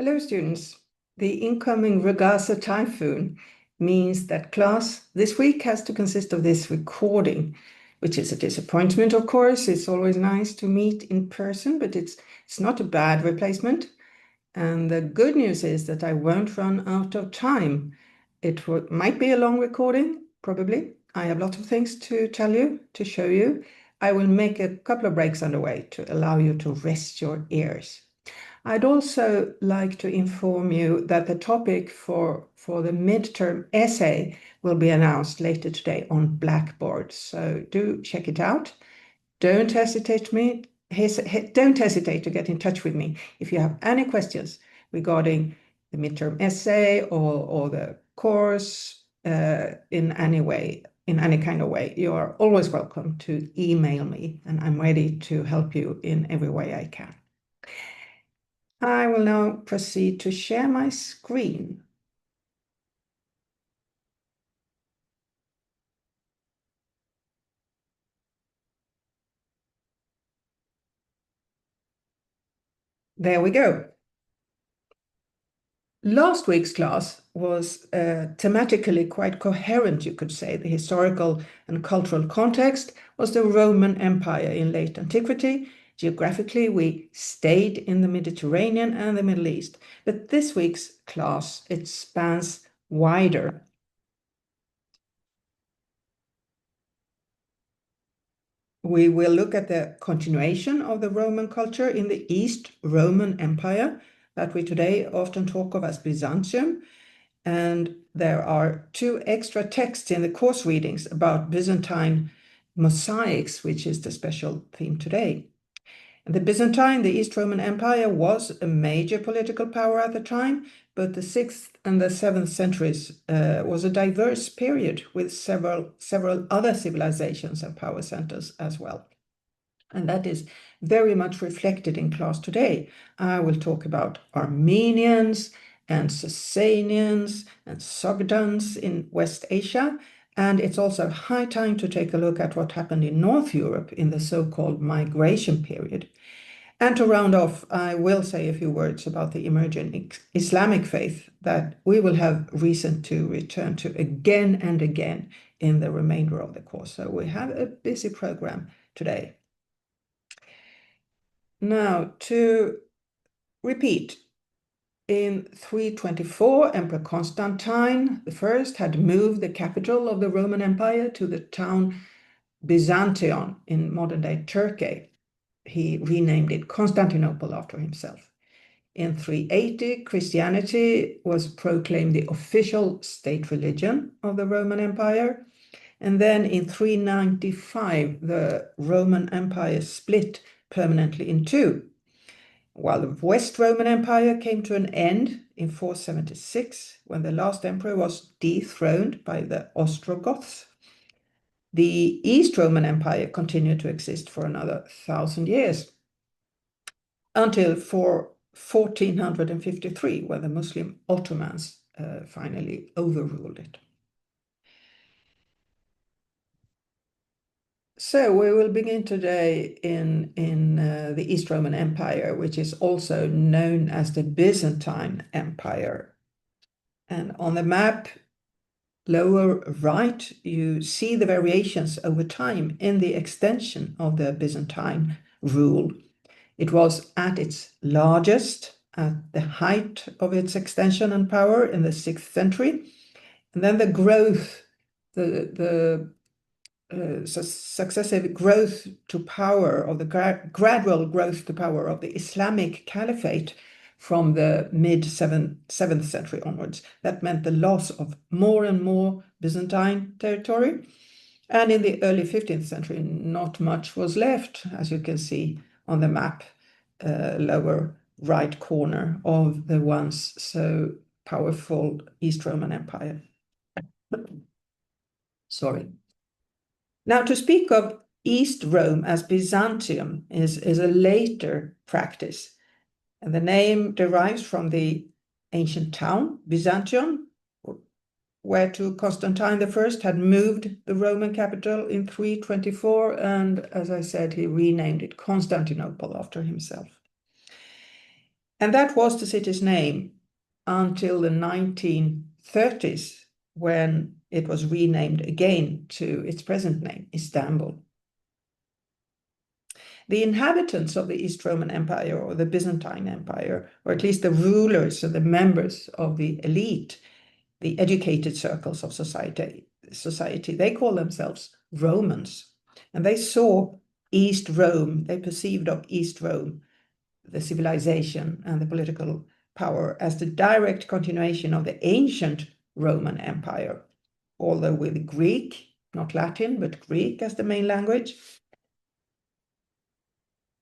Hello, students. The incoming Ragasa typhoon means that class this week has to consist of this recording, which is a disappointment, of course. It's always nice to meet in person, but it's not a bad replacement. And the good news is that I won't run out of time. It might be a long recording, probably. I have lots of things to tell you, to show you. I will make a couple of breaks underway to allow you to rest your ears. I'd also like to inform you that the topic for the midterm essay will be announced later today on Blackboard. So do check it out. Don't hesitate to get in touch with me if you have any questions regarding the midterm essay or the course in any way, in any kind of way. You are always welcome to email me, and I'm ready to help you in every way I can. I will now proceed to share my screen. There we go. Last week's class was thematically quite coherent, you could say. The historical and cultural context was the Roman Empire in late antiquity. Geographically, we stayed in the Mediterranean and the Middle East. But this week's class, it spans wider. We will look at the continuation of the Roman culture in the East Roman Empire that we today often talk of as Byzantium. And there are 2 extra texts in the course readings about Byzantine mosaics, which is the special theme today. And the East Roman Empire, was a major political power at the time, but the 6th and the 7th centuries was a diverse period with several other civilizations and power centers as well. And that is very much reflected in class today. I will talk about Armenians and Sasanians and Sogdians in West Asia. And it's also high time to take a look at what happened in North Europe in the so-called migration period. And to round off, I will say a few words about the emerging Islamic faith that we will have reason to return to again and again in the remainder of the course. So we have a busy program today. Now, to repeat, in 324, Emperor Constantine I had moved the capital of the Roman Empire to the town Byzantion in modern-day Turkey. He renamed it Constantinople after himself. In 380, Christianity was proclaimed the official state religion of the Roman Empire. And then in 395, the Roman Empire split permanently in 2. While the West Roman Empire came to an end in 476, when the last emperor was dethroned by the Ostrogoths, the East Roman Empire continued to exist for another 1,000 years, until 1453, when the Muslim Ottomans finally overruled it. So we will begin today in the East Roman Empire, which is also known as the Byzantine Empire. And on the map, lower right, you see the variations over time in the extension of the Byzantine rule. It was at its largest, at the height of its extension and power in the 6th century. And then the growth, successive growth to power, of the gradual growth to power of the Islamic Caliphate from the mid-7th century onwards. That meant the loss of more and more Byzantine territory. And in the early 15th century, not much was left, as you can see on the map, lower right corner of the once so powerful East Roman Empire. Sorry. Now, to speak of East Rome as Byzantium is a later practice. And the name derives from the ancient town, Byzantium, whereto Constantine I had moved the Roman capital in 324. And as I said, he renamed it Constantinople after himself. And that was the city's name until the 1930s, when it was renamed again to its present name, Istanbul. The inhabitants of the East Roman Empire, or the Byzantine Empire, or at least the rulers and the members of the elite, the educated circles of society, they call themselves Romans. And they saw East Rome, they perceived of East Rome, the civilization and the political power, as the direct continuation of the ancient Roman Empire, although with Greek, not Latin, but Greek as the main language.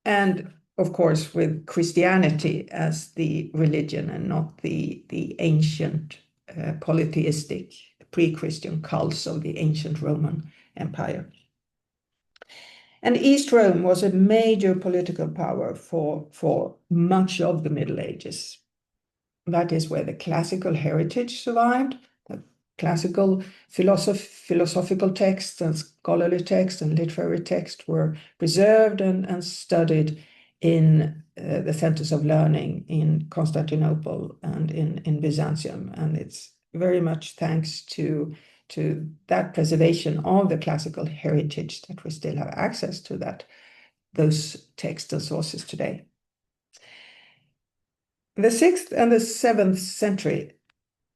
And of course, with Christianity as the religion and not the ancient polytheistic pre-Christian cults of the ancient Roman Empire. And East Rome was a major political power for much of the Middle Ages. That is where the classical heritage survived. The classical philosophical texts and scholarly texts and literary texts were preserved and studied in the centers of learning in Constantinople and in Byzantium. And it's very much thanks to that preservation of the classical heritage that we still have access to those texts and sources today. The 6th and the 7th century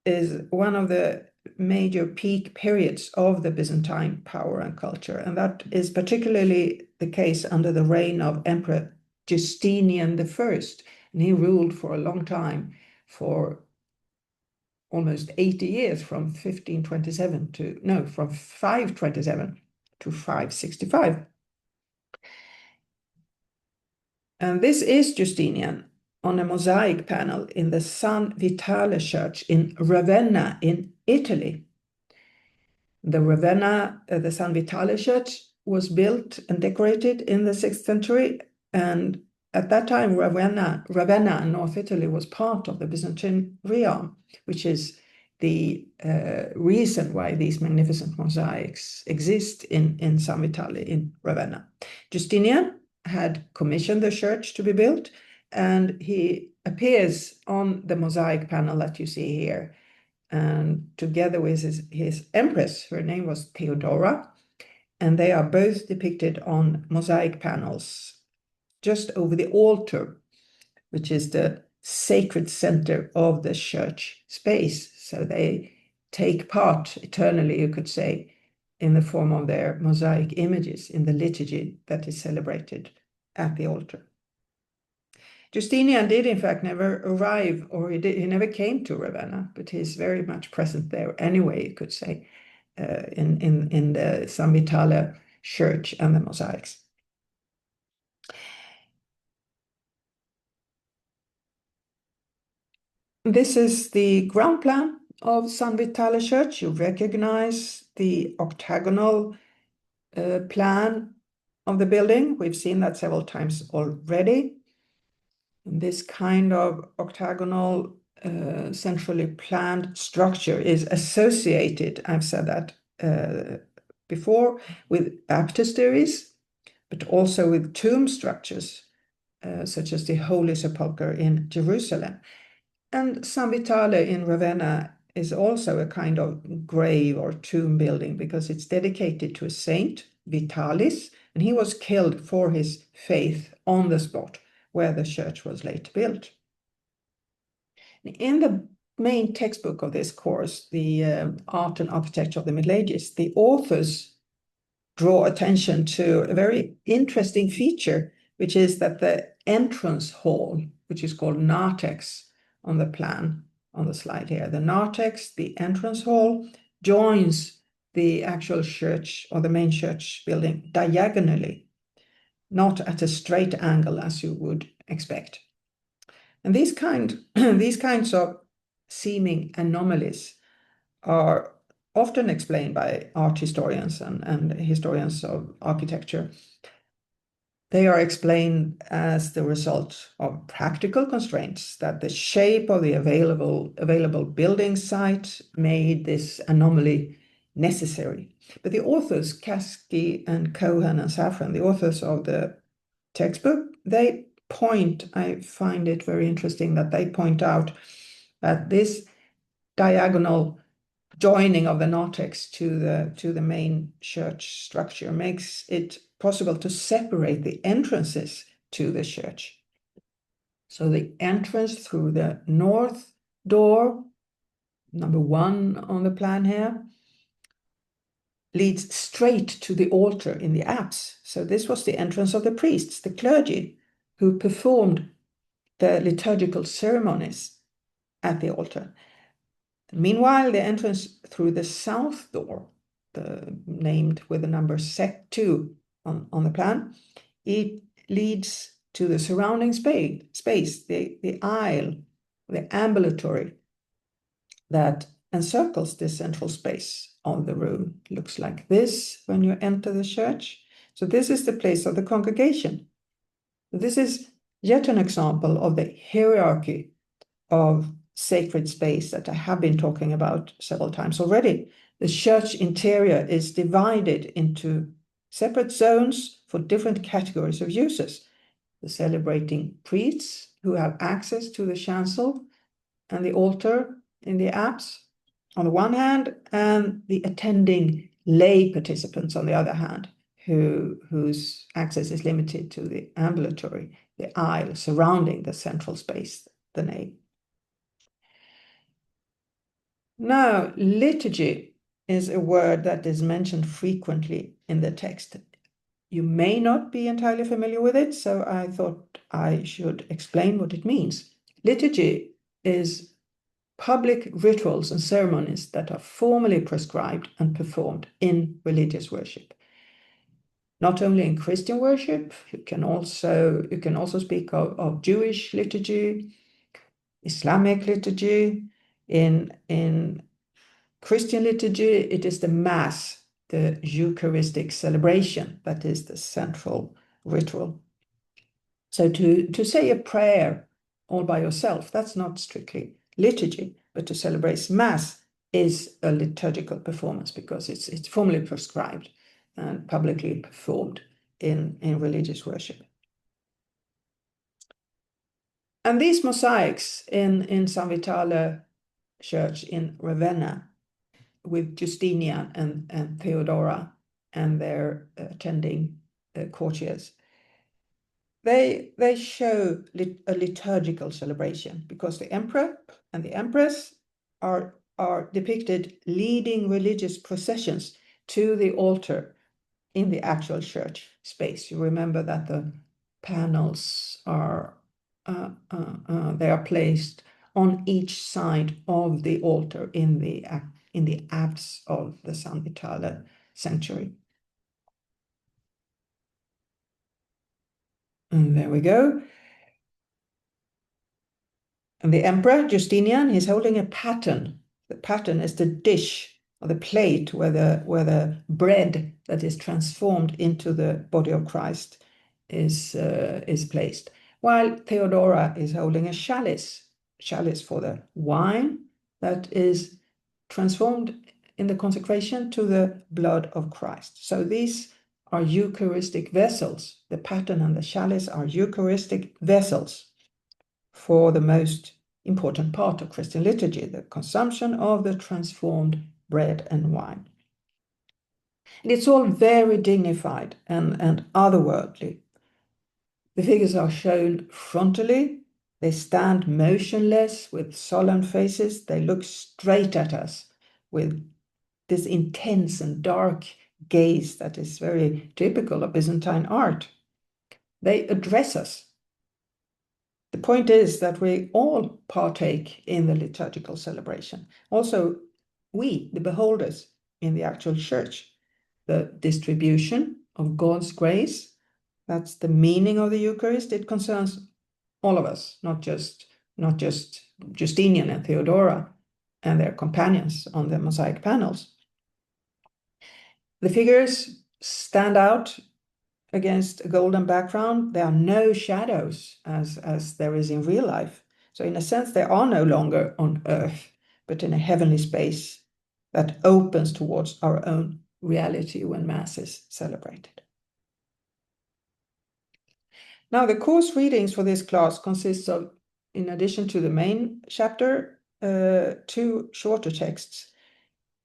is one of the major peak periods of the Byzantine power and culture, and that is particularly the case under the reign of Emperor Justinian I, and he ruled for a long time, for almost 80 years, from 527 to 565. And this is Justinian on a mosaic panel in the San Vitale Church in Ravenna in Italy. The San Vitale Church was built and decorated in the 6th century, and at that time Ravenna in North Italy was part of the Byzantine realm, which is the reason why these magnificent mosaics exist in San Vitale in Ravenna. Justinian had commissioned the church to be built, and he appears on the mosaic panel that you see here, and together with his empress. Her name was Theodora, and they are both depicted on mosaic panels just over the altar, which is the sacred center of the church space. So they take part eternally, you could say, in the form of their mosaic images in the liturgy that is celebrated at the altar. Justinian did, in fact, never arrive, or he never came to Ravenna, but he's very much present there anyway, you could say, in the San Vitale church and the mosaics. This is the ground plan of San Vitale Church. You recognize the octagonal plan of the building. We've seen that several times already. This kind of octagonal centrally planned structure is associated, I've said that before, with baptisteries, but also with tomb structures, such as the Holy Sepulchre in Jerusalem. And San Vitale in Ravenna is also a kind of grave or tomb building because it's dedicated to a saint, Vitalis, and he was killed for his faith on the spot where the church was later built. In the main textbook of this course, the Art and Architecture of the Middle Ages, the authors draw attention to a very interesting feature, which is that the entrance hall, which is called narthex on the plan on the slide here, the narthex, the entrance hall, joins the actual church or the main church building diagonally, not at a straight angle as you would expect. And these kinds of seeming anomalies are often explained by art historians and historians of architecture. They are explained as the result of practical constraints, that the shape of the available building site made this anomaly necessary. But the authors, Kasky and Cohen and Safran, the authors of the textbook, they point, I find it very interesting that they point out that this diagonal joining of the narthex to the main church structure makes it possible to separate the entrances to the church. So the entrance through the north door, number 1 on the plan here, leads straight to the altar in the apse. So this was the entrance of the priests, the clergy, who performed the liturgical ceremonies at the altar. Meanwhile, the entrance through the south door, named with the number 2 on the plan, it leads to the surrounding space, the aisle, the ambulatory that encircles this central space of the room. It looks like this when you enter the church. So this is the place of the congregation. This is yet an example of the hierarchy of sacred space that I have been talking about several times already. The church interior is divided into separate zones for different categories of users. The celebrating priests who have access to the chancel and the altar in the apse on the one hand, and the attending lay participants on the other hand, whose access is limited to the ambulatory, the aisle surrounding the central space, the nave. Now, liturgy is a word that is mentioned frequently in the text. You may not be entirely familiar with it, so I thought I should explain what it means. Liturgy is public rituals and ceremonies that are formally prescribed and performed in religious worship. Not only in Christian worship, you can also speak of Jewish liturgy, Islamic liturgy. In Christian liturgy, it is the Mass, the Eucharistic celebration, that is the central ritual. So to say a prayer all by yourself, that's not strictly liturgy, but to celebrate Mass is a liturgical performance because it's formally prescribed and publicly performed in religious worship. And these mosaics in San Vitale Church in Ravenna, with Justinian and Theodora and their attending courtiers, they show a liturgical celebration because the emperor and the empress are depicted leading religious processions to the altar in the actual church space. You remember that the panels are they are placed on each side of the altar in the apse of the San Vitale sanctuary. And there we go. And the emperor, Justinian, he's holding a paten. The paten is the dish or the plate where the bread that is transformed into the body of Christ is placed. While Theodora is holding a chalice for the wine that is transformed in the consecration to the blood of Christ. So these are Eucharistic vessels. The paten and the chalice are Eucharistic vessels for the most important part of Christian liturgy, the consumption of the transformed bread and wine. And it's all very dignified and otherworldly. The figures are shown frontally. They stand motionless with solemn faces. They look straight at us with this intense and dark gaze that is very typical of Byzantine art. They address us. The point is that we all partake in the liturgical celebration. Also, we, the beholders in the actual church, the distribution of God's grace, that's the meaning of the Eucharist. It concerns all of us, not just Justinian and Theodora and their companions on the mosaic panels. The figures stand out against a golden background. There are no shadows as there is in real life. So in a sense, they are no longer on earth, but in a heavenly space that opens towards our own reality when Mass is celebrated. Now, the course readings for this class consists of, in addition to the main chapter, two shorter texts.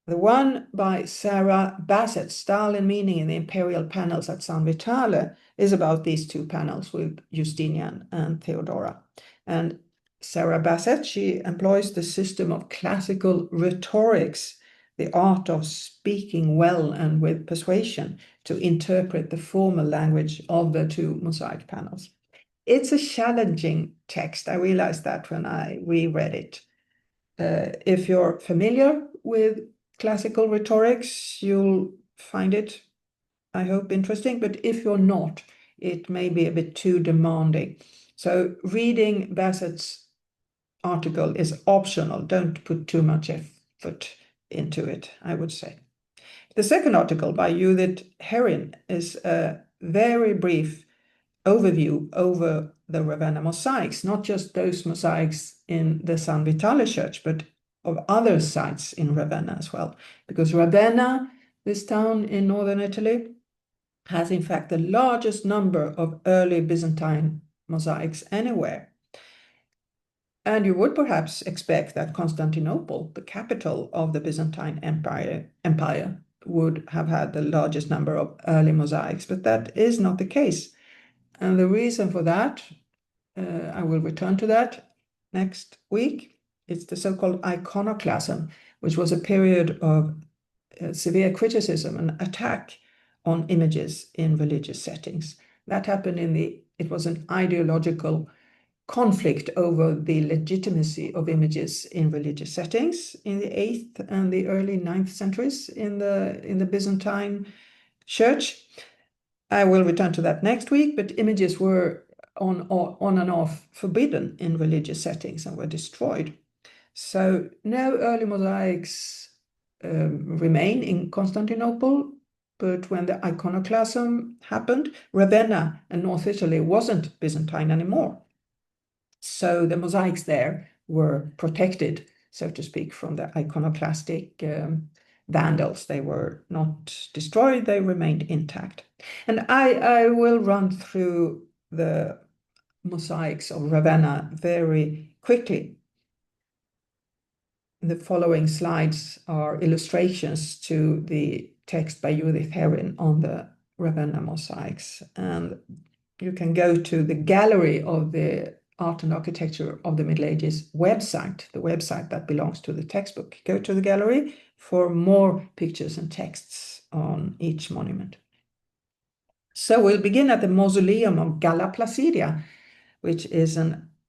The one by Sarah Bassett, Style and Meaning in the Imperial Panels at San Vitale, is about these two panels with Justinian and Theodora. And Sarah Bassett, she employs the system of classical rhetorics, the art of speaking well and with persuasion, to interpret the formal language of the two mosaic panels. It's a challenging text. I realized that when I reread it. If you're familiar with classical rhetorics, you'll find it, I hope, interesting. But if you're not, it may be a bit too demanding. So reading Bassett's article is optional. Don't put too much effort into it, I would say. The second article by Judith Herrin is a very brief overview over the Ravenna mosaics, not just those mosaics in the San Vitale church, but of other sites in Ravenna as well. Because Ravenna, this town in northern Italy, has in fact the largest number of early Byzantine mosaics anywhere. And you would perhaps expect that Constantinople, the capital of the Byzantine Empire, would have had the largest number of early mosaics, but that is not the case. And the reason for that, I will return to that next week. It's the so-called iconoclasm, which was a period of severe criticism and attack on images in religious settings. That happened it was an ideological conflict over the legitimacy of images in religious settings in the 8th and the early 9th centuries in the Byzantine church. I will return to that next week, but images were on and off forbidden in religious settings and were destroyed. So no early mosaics remain in Constantinople, but when the iconoclasm happened, Ravenna and North Italy wasn't Byzantine anymore. So the mosaics there were protected, so to speak, from the iconoclastic vandals. They were not destroyed, they remained intact. And I will run through the mosaics of Ravenna very quickly. The following slides are illustrations to the text by Judith Herrin on the Ravenna mosaics. And you can go to the gallery of the Art and Architecture of the Middle Ages website, the website that belongs to the textbook. Go to the gallery for more pictures and texts on each monument. So we'll begin at the mausoleum of Galla Placidia, which is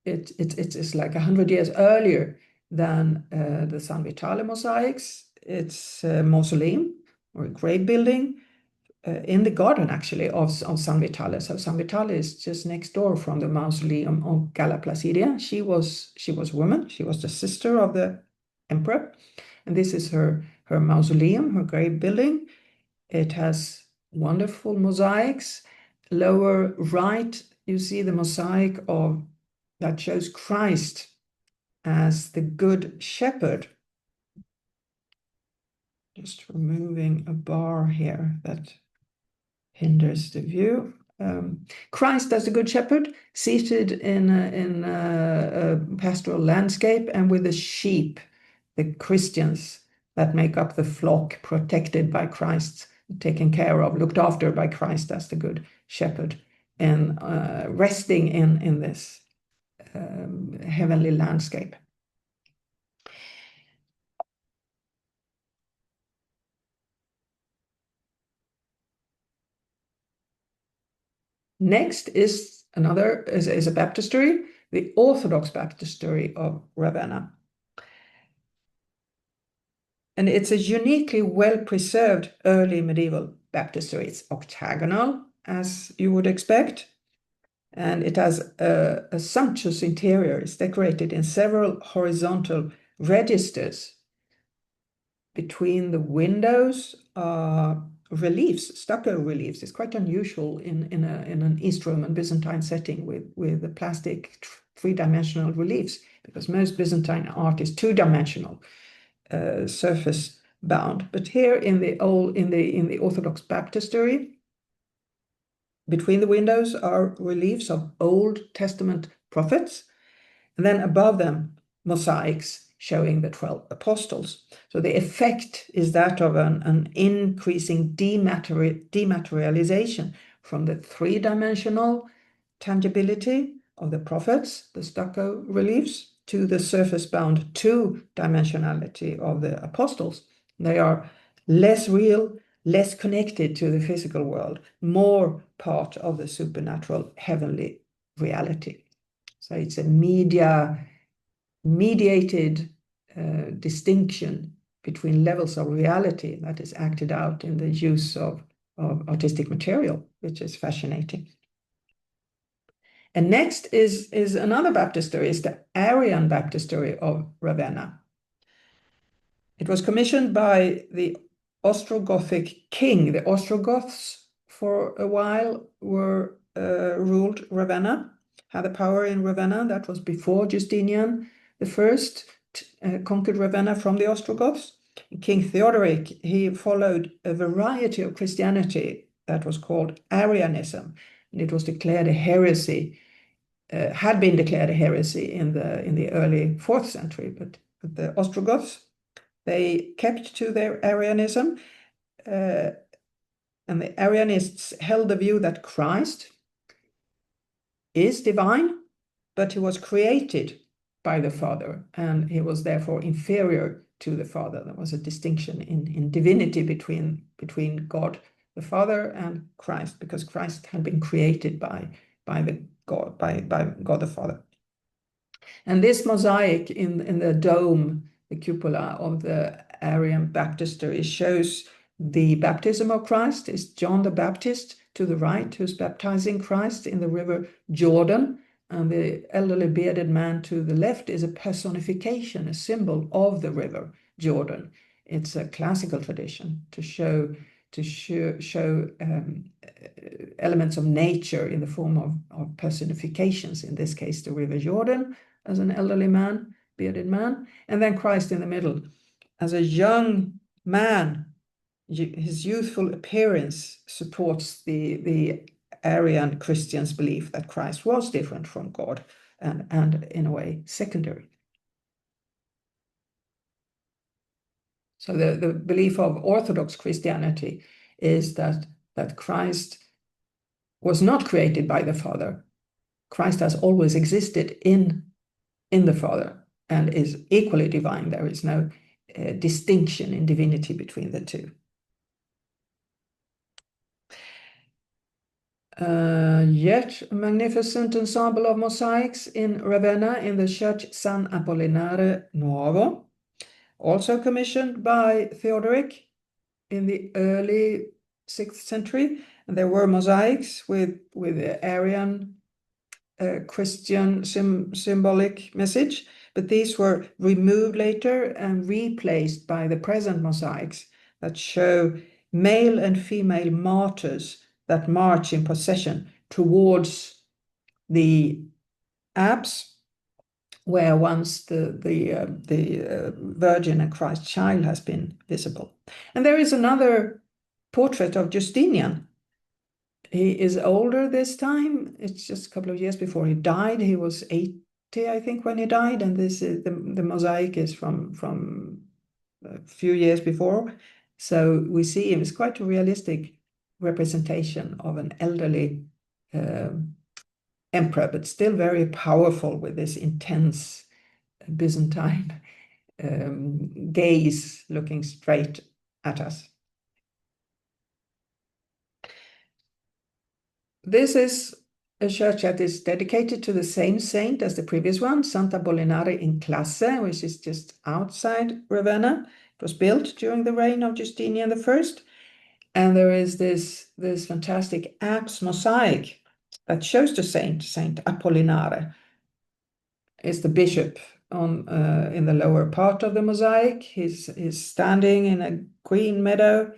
it's like 100 years earlier than the San Vitale mosaics. It's a mausoleum or a grave building in the garden, actually, of San Vitale. So San Vitale is just next door from the mausoleum of Galla Placidia. She was a woman. She was the sister of the emperor. And this is her mausoleum, her grave building. It has wonderful mosaics. Lower right, you see the mosaic that shows Christ as the good shepherd. Just removing a bar here that hinders the view. Christ as the good shepherd, seated in a pastoral landscape, and with the sheep, the Christians that make up the flock, protected by Christ, taken care of, looked after by Christ as the good shepherd, and resting in this heavenly landscape. Next is a baptistery, the Orthodox baptistery of Ravenna. And it's a uniquely well-preserved early medieval baptistery. It's octagonal, as you would expect, and it has a sumptuous interior. It's decorated in several horizontal registers. Between the windows are reliefs, stucco reliefs. It's quite unusual in an East Roman Byzantine setting with the plastic three-dimensional reliefs, because most Byzantine art is two-dimensional, surface bound. But here in the Orthodox baptistery, Between the windows are reliefs of Old Testament prophets, and then above them, mosaics showing the 12 apostles. So the effect is that of an increasing dematerialization from the three-dimensional tangibility of the prophets, the stucco reliefs, to the surface-bound two-dimensionality of the apostles. They are less real, less connected to the physical world, more part of the supernatural heavenly reality. So it's a mediated distinction between levels of reality that is acted out in the use of artistic material, which is fascinating. And next is another baptistery, is the Arian baptistery of Ravenna. It was commissioned by the Ostrogothic king. The Ostrogoths for a while ruled Ravenna, had the power in Ravenna. That was before Justinian the First conquered Ravenna from the Ostrogoths. King Theodoric, he followed a variety of Christianity that was called Arianism, and it was declared a heresy, had been declared a heresy in the early 4th century, but the Ostrogoths, they kept to their Arianism, and the Arianists held the view that Christ is divine, but he was created by the Father, and he was therefore inferior to the Father. There was a distinction in divinity between God the Father and Christ, because Christ had been created by God the Father. And this mosaic in the dome, the cupola of the Arian baptistery, shows the baptism of Christ. Is John the Baptist to the right, who's baptizing Christ in the river Jordan, and the elderly bearded man to the left is a personification, a symbol of the river Jordan. It's a classical tradition to show elements of nature in the form of personifications, in this case the river Jordan as an elderly man, bearded man, and then Christ in the middle as a young man. His youthful appearance supports the Arian Christians' belief that Christ was different from God and in a way secondary. So the belief of Orthodox Christianity is that Christ was not created by the Father. Christ has always existed in the Father and is equally divine. There is no distinction in divinity between the two. Yet a magnificent ensemble of mosaics in Ravenna in the church San Apollinare Nuovo, also commissioned by Theodoric in the early 6th century. And there were mosaics with the Arian Christian symbolic message, but these were removed later and replaced by the present mosaics that show male and female martyrs that march in procession towards the apse where once the Virgin and Christ child has been visible. And there is another portrait of Justinian. He is older this time. It's just a couple of years before he died. He was 80, I think, when he died, and this is the mosaic is from a few years before. So we see him. It's quite a realistic representation of an elderly emperor, but still very powerful with this intense Byzantine gaze looking straight at us. This is a church that is dedicated to the same saint as the previous one, Santa Apollinare in Classe, which is just outside Ravenna. It was built during the reign of Justinian I. And there is this fantastic apse mosaic that shows the saint, Saint Apollinare. Is the bishop in the lower part of the mosaic. He's standing in a green meadow,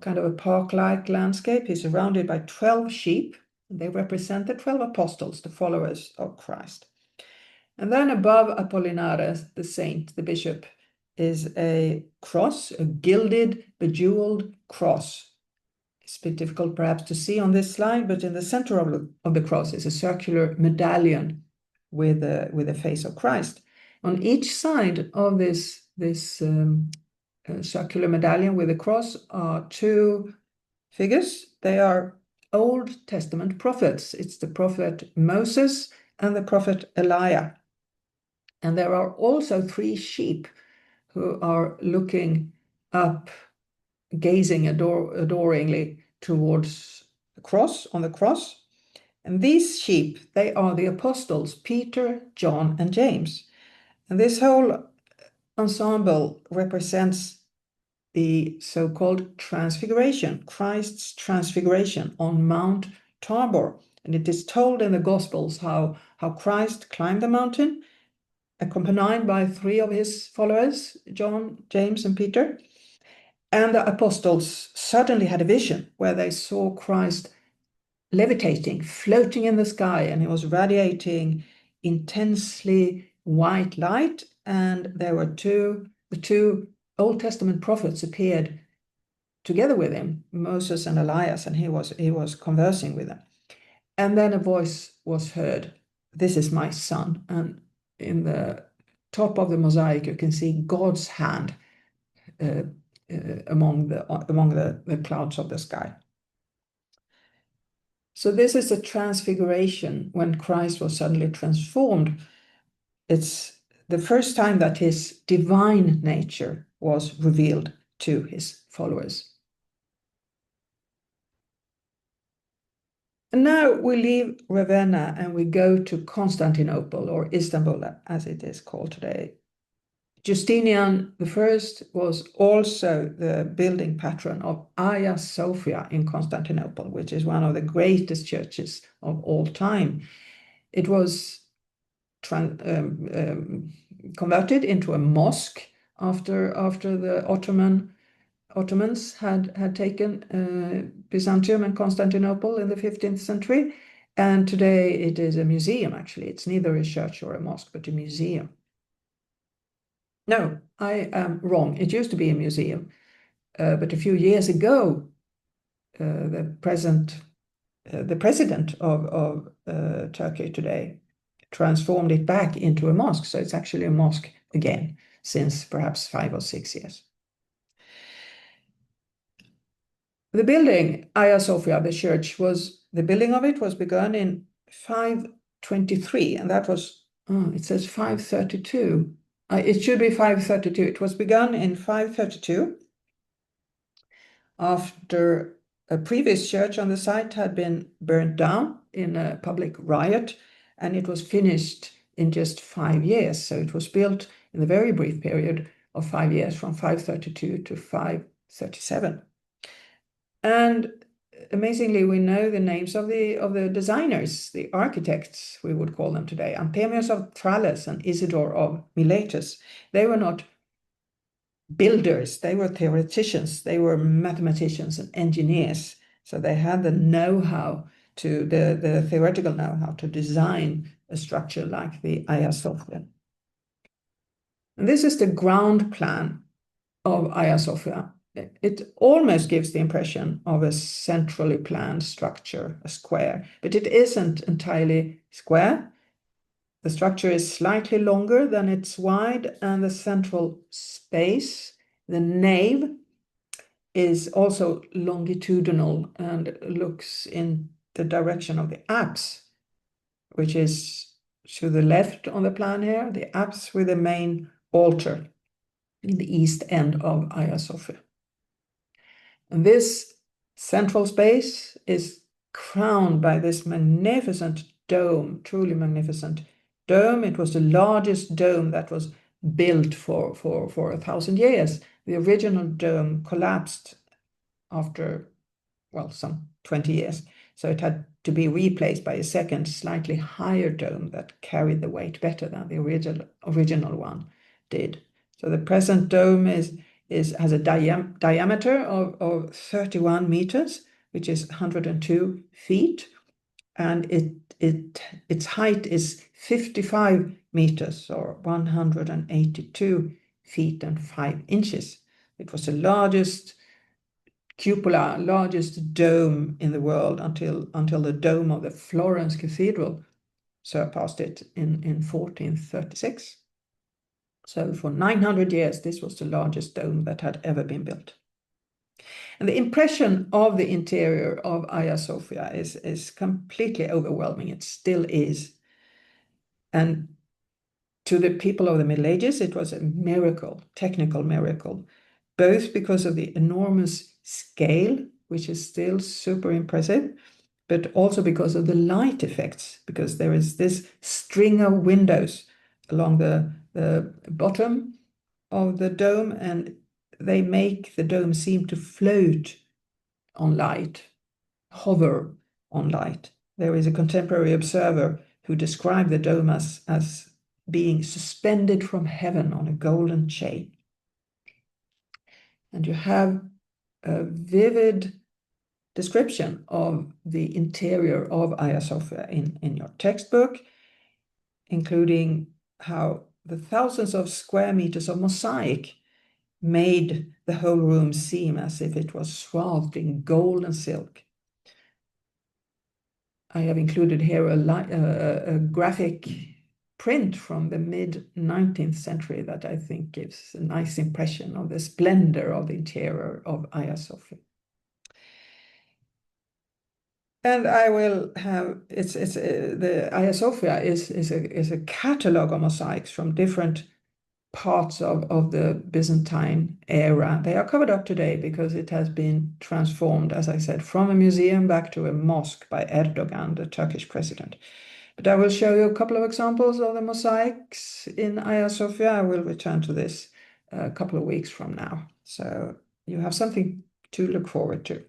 kind of a park-like landscape. He's surrounded by 12 sheep. They represent the 12 apostles, the followers of Christ. And then above Apollinare, the saint, the bishop, is a cross, a gilded, bejeweled cross. It's a bit difficult perhaps to see on this slide, but in the center of the cross is a circular medallion with the face of Christ. On each side of this circular medallion with the cross are two figures. They are Old Testament prophets. It's the prophet Moses and the prophet Elijah. And there are also three sheep who are looking up, gazing adoringly towards the cross, on the cross. And these sheep, they are the apostles, Peter, John, and James. And this whole ensemble represents the so-called transfiguration, Christ's transfiguration on Mount Tabor. And it is told in the Gospels how Christ climbed the mountain, accompanied by three of his followers, John, James, and Peter. And the apostles suddenly had a vision where they saw Christ levitating, floating in the sky, and he was radiating intensely white light. And there were the two Old Testament prophets appeared together with him, Moses and Elias, and he was conversing with them. And then a voice was heard, "This is my son." And in the top of the mosaic, you can see God's hand among the clouds of the sky. So this is a transfiguration when Christ was suddenly transformed. It's the first time that his divine nature was revealed to his followers. And now we leave Ravenna and we go to Constantinople, or Istanbul as it is called today. Justinian I was also the building patron of Hagia Sophia in Constantinople, which is one of the greatest churches of all time. It was converted into a mosque after the Ottomans had taken Byzantium and Constantinople in the 15th century. And today it is a museum, actually. It's neither a church or a mosque, but a museum. No, I am wrong. It used to be a museum. But a few years ago, the president of Turkey today transformed it back into a mosque. So it's actually a mosque again since perhaps 5 or 6 years. The building, Hagia Sophia, the church, the building of it was begun in 523, and that was, it says 532. It should be 532. It was begun in 532 after a previous church on the site had been burnt down in a public riot, and it was finished in just 5 years. So it was built in a very brief period of 5 years, from 532 to 537. And amazingly, we know the names of the designers, the architects, we would call them today, Anthemius of Tralles and Isidore of Miletus. They were not builders, they were theoreticians, they were mathematicians and engineers. So they had the know-how the theoretical know-how to design a structure like the Hagia Sophia. And this is the ground plan of Hagia Sophia. It almost gives the impression of a centrally planned structure, a square, but it isn't entirely square. The structure is slightly longer than it's wide, and the central space, the nave, is also longitudinal and looks in the direction of the apse, which is to the left on the plan here, the apse with the main altar in the east end of Hagia Sophia. And this central space is crowned by this magnificent dome, truly magnificent dome. It was the largest dome that was built for 1,000 years. The original dome collapsed after, well, some 20 years. So it had to be replaced by a second, slightly higher dome that carried the weight better than the original one did. So the present dome has a diameter of 31 meters, which is 102 feet, and its height is 55 meters, or 182 feet and 5 inches. It was the largest cupola, largest dome in the world until the dome of the Florence Cathedral surpassed it in 1436. So for 900 years, this was the largest dome that had ever been built. And the impression of the interior of Hagia Sophia is completely overwhelming. It still is. And to the people of the Middle Ages, it was a miracle, technical miracle, both because of the enormous scale, which is still super impressive, but also because of the light effects, because there is this string of windows along the bottom of the dome, and they make the dome seem to float on light, hover on light. There is a contemporary observer who described the dome as being suspended from heaven on a golden chain. And you have a vivid description of the interior of Hagia Sophia in your textbook, including how the thousands of square meters of mosaic made the whole room seem as if it was swathed in gold and silk. I have included here a graphic print from the mid-19th century that I think gives a nice impression of the splendor of the interior of Hagia Sophia. And I will have the Hagia Sophia is a catalog of mosaics from different parts of the Byzantine era. They are covered up today because it has been transformed, as I said, from a museum back to a mosque by Erdogan, the Turkish president. But I will show you a couple of examples of the mosaics in Hagia Sophia. I will return to this a couple of weeks from now. So you have something to look forward to.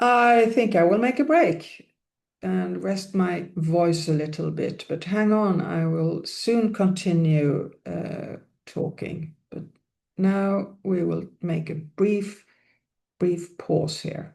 I think I will make a break and rest my voice a little bit, but hang on, I will soon continue talking. But now we will make a brief pause here.